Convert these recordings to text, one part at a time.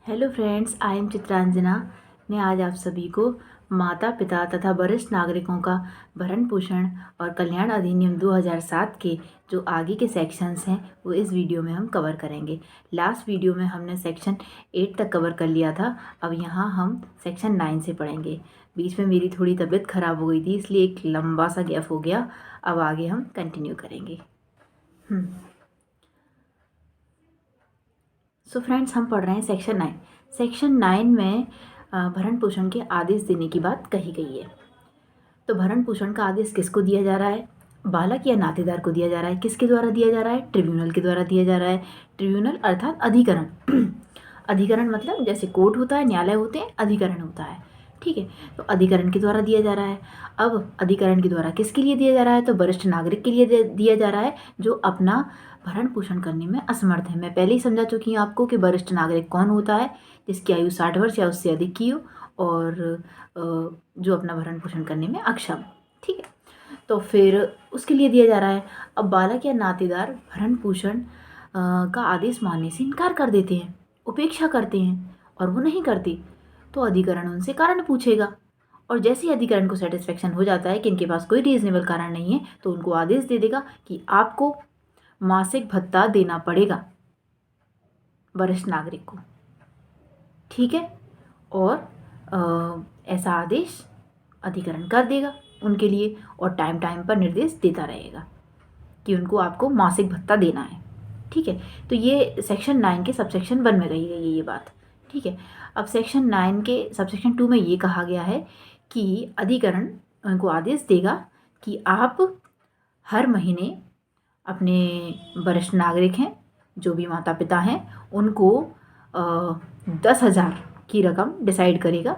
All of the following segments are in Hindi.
Hello friends, I am Chitranjana. मैं आज आप सभी को माता पिता तथा वरिष्ठ नागरिकों का भरण पोषण और कल्याण अधिनियम 2007 के जो आगे के सेक्शंस हैं वो इस वीडियो में हम कवर करेंगे। लास्ट वीडियो में हमने सेक्शन 8 तक कवर कर लिया था। अब यहाँ हम सेक्शन 9 से पढ़ेंगे। बीच में मेरी थोड़ी तबीयत ख़राब हो गई थी, इसलिए एक लंबा सा गैप हो गया। अब आगे हम कंटिन्यू करेंगे। सो फ्रेंड्स, हम पढ़ रहे हैं सेक्शन 9। सेक्शन 9 में भरण पोषण के आदेश देने की बात कही गई है। तो भरण पोषण का आदेश किसको दिया जा रहा है? बालक या नातेदार को दिया जा रहा है। किसके द्वारा दिया जा रहा है? ट्रिब्यूनल के द्वारा दिया जा रहा है। ट्रिब्यूनल अर्थात अधिकरण। अधिकरण मतलब जैसे कोर्ट होता है, न्यायालय होते हैं, अधिकरण होता है। ठीक है, तो अधिकरण के द्वारा दिया जा रहा है। अब अधिकरण के द्वारा किसके लिए दिया जा रहा है? तो वरिष्ठ नागरिक के लिए दिया जा रहा है जो अपना भरण पोषण करने में असमर्थ है। मैं पहले ही समझा चुकी हूँ आपको कि वरिष्ठ नागरिक कौन होता है? जिसकी आयु 60 वर्ष या उससे अधिक की हो और जो अपना भरण पोषण करने में अक्षम। ठीक है, तो फिर उसके लिए दिया जा रहा है। अब बालक या नातेदार भरण पोषण का आदेश मानने से इनकार कर देते हैं, उपेक्षा करते हैं और वो नहीं करते, तो अधिकरण उनसे कारण पूछेगा। और जैसे ही अधिकरण को सेटिस्फेक्शन हो जाता है कि इनके पास कोई रीजनेबल कारण नहीं है, तो उनको आदेश दे देगा कि आपको मासिक भत्ता देना पड़ेगा वरिष्ठ नागरिक को। ठीक है, और ऐसा आदेश अधिकरण कर देगा उनके लिए और टाइम टाइम पर निर्देश देता रहेगा कि उनको आपको मासिक भत्ता देना है। ठीक है, तो ये सेक्शन 9 के सबसेक्शन 1 में कही गई है ये बात। ठीक है, अब सेक्शन 9 के सबसेक्शन 2 में ये कहा गया है कि अधिकरण उनको आदेश देगा कि आप हर महीने अपने वरिष्ठ नागरिक हैं, जो भी माता पिता हैं, उनको 10,000 की रकम डिसाइड करेगा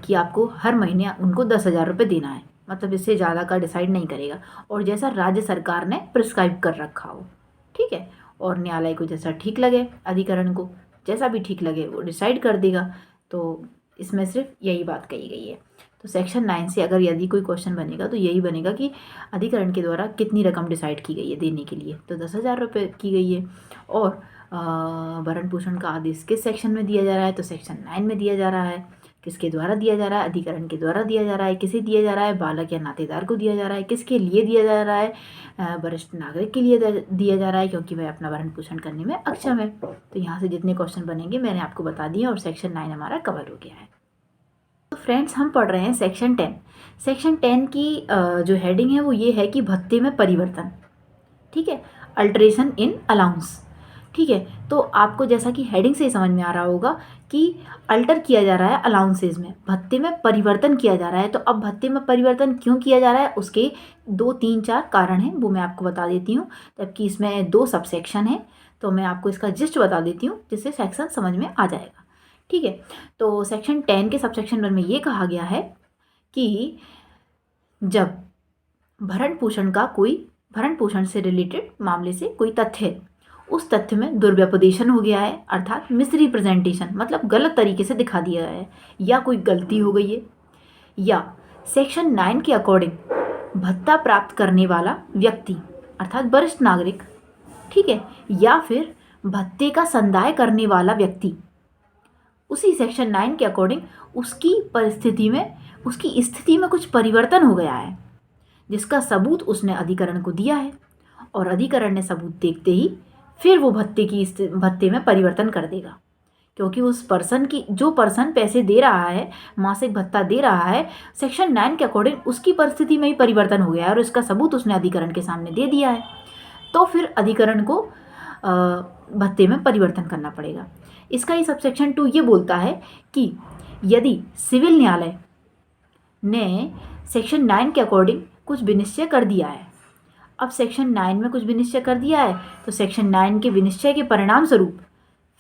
कि आपको हर महीने उनको 10,000 रुपये देना है। मतलब इससे ज़्यादा का डिसाइड नहीं करेगा, और जैसा राज्य सरकार ने प्रिस्क्राइब कर रखा हो। ठीक है, और न्यायालय को जैसा ठीक लगे, अधिकरण को जैसा भी ठीक लगे वो डिसाइड कर देगा। तो इसमें सिर्फ यही बात कही गई है। तो सेक्शन 9 से अगर यदि कोई क्वेश्चन बनेगा तो यही बनेगा कि अधिकरण के द्वारा कितनी रकम डिसाइड की गई है देने के लिए, तो 10,000 रुपये की गई है। और भरण पोषण का आदेश किस सेक्शन में दिया जा रहा है? तो सेक्शन 9 में दिया जा रहा है। किसके द्वारा दिया जा रहा है? अधिकरण के द्वारा दिया जा रहा है। किसे दिया जा रहा है? बालक या नातेदार को दिया जा रहा है। किसके लिए दिया जा रहा है? वरिष्ठ नागरिक के लिए दिया जा रहा है, क्योंकि वह अपना भरण पोषण करने में अक्षम है। तो यहाँ से जितने क्वेश्चन बनेंगे मैंने आपको बता दिए और सेक्शन 9 हमारा कवर हो गया है। तो फ्रेंड्स, हम पढ़ रहे हैं सेक्शन 10। सेक्शन 10 की जो हेडिंग है वो ये है कि भत्ते में परिवर्तन। ठीक है, अल्टरेशन इन अलाउंस। ठीक है, तो आपको जैसा कि हेडिंग से ही समझ में आ रहा होगा कि अल्टर किया जा रहा है अलाउंसेज में, भत्ते में परिवर्तन किया जा रहा है। तो अब भत्ते में परिवर्तन क्यों किया जा रहा है, उसके 2, 3, 4 कारण हैं, वो मैं आपको बता देती हूँ। जबकि इसमें 2 सबसेक्शन हैं, तो मैं आपको इसका जिस्ट बता देती हूँ जिससे सेक्शन समझ में आ जाएगा। ठीक है, तो सेक्शन 10 के सबसेक्शन 1 में ये कहा गया है कि जब भरण पोषण से रिलेटेड मामले से कोई तथ्य है, उस तथ्य में दुर्व्यपदेशन हो गया है, अर्थात मिसरिप्रेजेंटेशन मतलब गलत तरीके से दिखा दिया है, या कोई गलती हो गई है, या सेक्शन 9 के अकॉर्डिंग भत्ता प्राप्त करने वाला व्यक्ति अर्थात वरिष्ठ नागरिक, ठीक है, या फिर भत्ते का संदाय करने वाला व्यक्ति उसी सेक्शन 9 के अकॉर्डिंग उसकी स्थिति में कुछ परिवर्तन हो गया है, जिसका सबूत उसने अधिकरण को दिया है, और अधिकरण ने सबूत देखते ही फिर वो भत्ते में परिवर्तन कर देगा। क्योंकि जो पर्सन पैसे दे रहा है, मासिक भत्ता दे रहा है, सेक्शन 9 के अकॉर्डिंग उसकी परिस्थिति में ही परिवर्तन हो गया है और इसका सबूत उसने अधिकरण के सामने दे दिया है, तो फिर अधिकरण को भत्ते में परिवर्तन करना पड़ेगा। इसका ही सबसेक्शन 2 ये बोलता है कि यदि सिविल न्यायालय ने सेक्शन 9 के अकॉर्डिंग कुछ विनिश्चय कर दिया है, अब सेक्शन 9 में कुछ विनिश्चय कर दिया है, तो सेक्शन 9 के विनिश्चय के परिणाम स्वरूप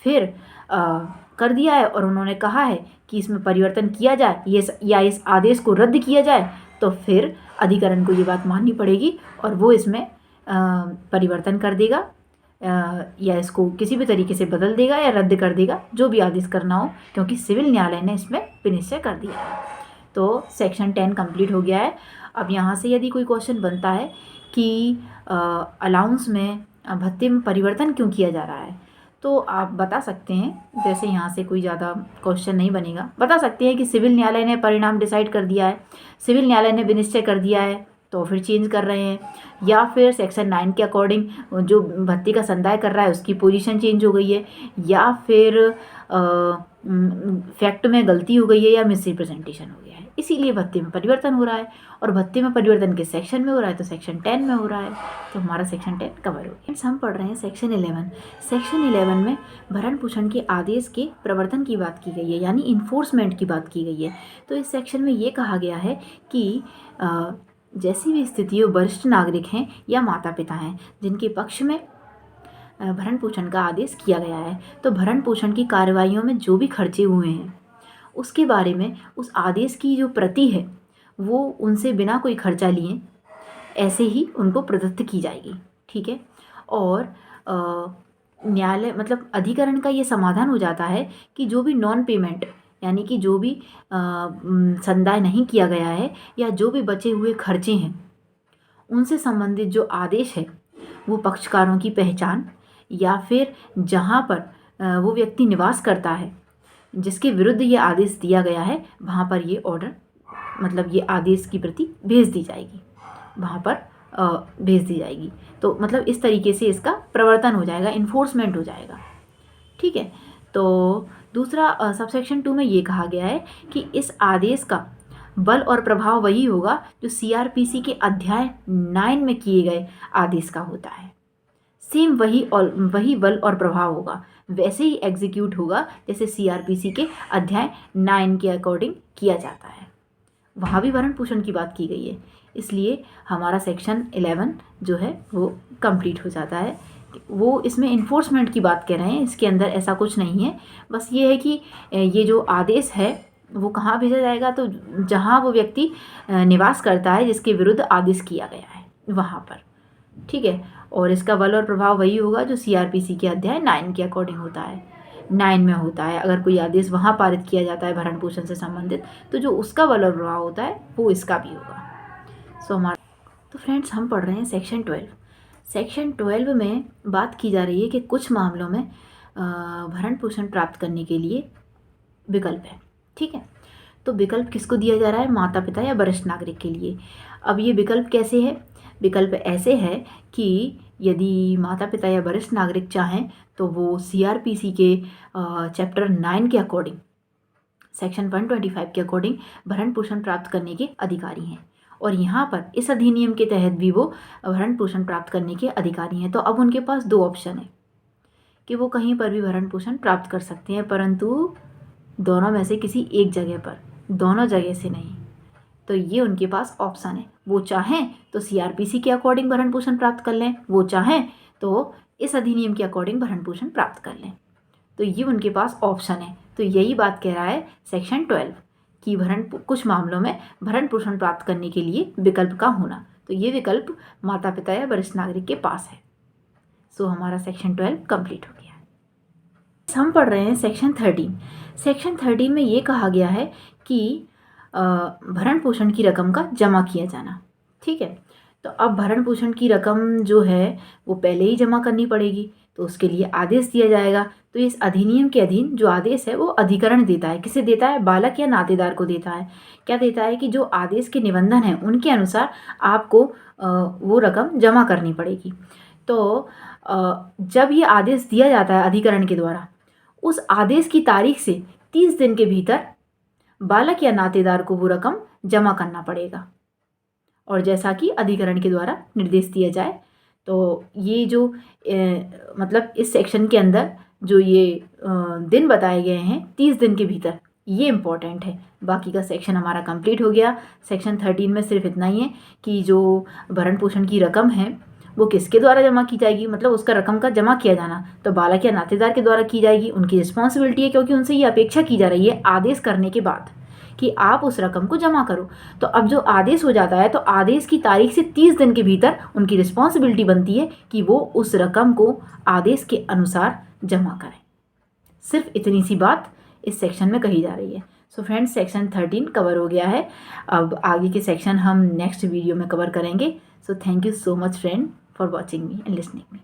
फिर कर दिया है और उन्होंने कहा है कि इसमें परिवर्तन किया जाए या इस आदेश को रद्द किया जाए, तो फिर अधिकरण को ये बात माननी पड़ेगी और वो इसमें परिवर्तन कर देगा, या इसको किसी भी तरीके से बदल देगा या रद्द कर देगा, जो भी आदेश करना हो, क्योंकि सिविल न्यायालय ने इसमें विनिश्चय कर दिया है। तो सेक्शन 10 कंप्लीट हो गया है। अब यहाँ से यदि कोई क्वेश्चन बनता है कि अलाउंस में भत्ते में परिवर्तन क्यों किया जा रहा है, तो आप बता सकते हैं, जैसे यहाँ से कोई ज़्यादा क्वेश्चन नहीं बनेगा, बता सकते हैं कि सिविल न्यायालय ने परिणाम डिसाइड कर दिया है, सिविल न्यायालय ने विनिश्चय कर दिया है तो फिर चेंज कर रहे हैं, या फिर सेक्शन 9 के अकॉर्डिंग जो भत्ते का संदाय कर रहा है उसकी पोजीशन चेंज हो गई है, या फिर फैक्ट में गलती हो गई है, या मिस रिप्रेजेंटेशन हो गया है, इसीलिए भत्ते में परिवर्तन हो रहा है। और भत्ते में परिवर्तन किस सेक्शन में हो रहा है, तो सेक्शन 10 में हो रहा है, तो हमारा सेक्शन 10 कवर हो गया। हम पढ़ रहे हैं सेक्शन 11। सेक्शन 11 में भरण पोषण के आदेश के प्रवर्तन की बात की गई है, यानी इन्फोर्समेंट की बात की गई है। तो इस सेक्शन में ये कहा गया है कि जैसी भी स्थितियों वरिष्ठ नागरिक हैं या माता पिता हैं जिनके पक्ष में भरण पोषण का आदेश किया गया है, तो भरण पोषण की कार्रवाइयों में जो भी खर्चे हुए हैं उसके बारे में उस आदेश की जो प्रति है वो उनसे बिना कोई खर्चा लिए ऐसे ही उनको प्रदत्त की जाएगी, ठीक है। और न्यायालय मतलब अधिकरण का ये समाधान हो जाता है कि जो भी नॉन पेमेंट यानी कि जो भी संदाय नहीं किया गया है या जो भी बचे हुए खर्चे हैं उनसे संबंधित जो आदेश है वो पक्षकारों की पहचान या फिर जहाँ पर वो व्यक्ति निवास करता है जिसके विरुद्ध ये आदेश दिया गया है वहाँ पर ये ऑर्डर मतलब ये आदेश की प्रति भेज दी जाएगी, वहाँ पर भेज दी जाएगी। तो मतलब इस तरीके से इसका प्रवर्तन हो जाएगा, इन्फोर्समेंट हो जाएगा, ठीक है। तो दूसरा सबसेक्शन 2 में ये कहा गया है कि इस आदेश का बल और प्रभाव वही होगा जो सीआरपीसी के अध्याय 9 में किए गए आदेश का होता है। सेम वही बल और प्रभाव होगा, वैसे ही एग्जीक्यूट होगा जैसे सीआरपीसी के अध्याय 9 के अकॉर्डिंग किया जाता है। वहाँ भी भरण पोषण की बात की गई है, इसलिए हमारा सेक्शन 11 जो है वो कंप्लीट हो जाता है। वो इसमें इन्फोर्समेंट की बात कह रहे हैं, इसके अंदर ऐसा कुछ नहीं है, बस ये है कि ये जो आदेश है वो कहाँ भेजा जाएगा, तो जहाँ वो व्यक्ति निवास करता है जिसके विरुद्ध आदेश किया गया है वहाँ पर, ठीक है। और इसका बल और प्रभाव वही होगा जो सीआरपीसी के अध्याय 9 के अकॉर्डिंग होता है, 9 में होता है। अगर कोई आदेश वहाँ पारित किया जाता है भरण पोषण से संबंधित तो जो उसका बल और प्रभाव होता है वो इसका भी होगा। तो फ्रेंड्स हम पढ़ रहे हैं सेक्शन 12। सेक्शन 12 में बात की जा रही है कि कुछ मामलों में भरण पोषण प्राप्त करने के लिए विकल्प है, ठीक है। तो विकल्प किसको दिया जा रहा है, माता पिता या वरिष्ठ नागरिक के लिए। अब ये विकल्प कैसे है, विकल्प ऐसे है कि यदि माता पिता या वरिष्ठ नागरिक चाहें तो वो सीआरपीसी के चैप्टर 9 के अकॉर्डिंग सेक्शन 125 के अकॉर्डिंग भरण पोषण प्राप्त करने के अधिकारी हैं, और यहाँ पर इस अधिनियम के तहत भी वो भरण पोषण प्राप्त करने के अधिकारी हैं। तो अब उनके पास दो ऑप्शन है कि वो कहीं पर भी भरण पोषण प्राप्त कर सकते हैं, परंतु दोनों में से किसी एक जगह पर, दोनों जगह से नहीं। तो ये उनके पास ऑप्शन है, वो चाहें तो सीआरपीसी के अकॉर्डिंग भरण पोषण प्राप्त कर लें, वो चाहें तो इस अधिनियम के अकॉर्डिंग भरण पोषण प्राप्त कर लें। तो ये उनके पास ऑप्शन है। तो यही बात कह रहा है सेक्शन 12 कि कुछ मामलों में भरण पोषण प्राप्त करने के लिए विकल्प का होना। तो ये विकल्प माता पिता या वरिष्ठ नागरिक के पास है। सो हमारा सेक्शन 12 कंप्लीट हो गया है। हम पढ़ रहे हैं सेक्शन 13। सेक्शन 13 में ये कहा गया है कि भरण पोषण की रकम का जमा किया जाना, ठीक है। तो अब भरण पोषण की रकम जो है वो पहले ही जमा करनी पड़ेगी, तो उसके लिए आदेश दिया जाएगा। तो इस अधिनियम के अधीन जो आदेश है वो अधिकरण देता है, किसे देता है, बालक या नातेदार को देता है। क्या देता है कि जो आदेश के निबंधन है उनके अनुसार आपको वो रकम जमा करनी पड़ेगी। तो जब ये आदेश दिया जाता है अधिकरण के द्वारा, उस आदेश की तारीख से 30 दिन के भीतर बालक या नातेदार को वो रकम जमा करना पड़ेगा, और जैसा कि अधिकरण के द्वारा निर्देश दिया जाए। तो ये जो मतलब इस सेक्शन के अंदर जो ये दिन बताए गए हैं 30 दिन के भीतर, ये इम्पॉर्टेंट है। बाकी का सेक्शन हमारा कंप्लीट हो गया। सेक्शन 13 में सिर्फ इतना ही है कि जो भरण पोषण की रकम है वो किसके द्वारा जमा की जाएगी, मतलब उसका रकम का जमा किया जाना तो बालक या नातेदार के द्वारा की जाएगी, उनकी रिस्पॉन्सिबिलिटी है, क्योंकि उनसे ये अपेक्षा की जा रही है आदेश करने के बाद कि आप उस रकम को जमा करो। तो अब जो आदेश हो जाता है तो आदेश की तारीख से 30 दिन के भीतर उनकी रिस्पॉन्सिबिलिटी बनती है कि वो उस रकम को आदेश के अनुसार जमा करें। सिर्फ इतनी सी बात इस सेक्शन में कही जा रही है। सो फ्रेंड्स सेक्शन 13 कवर हो गया है। अब आगे के सेक्शन हम नेक्स्ट वीडियो में कवर करेंगे। So thank you so much friend for watching me and listening me.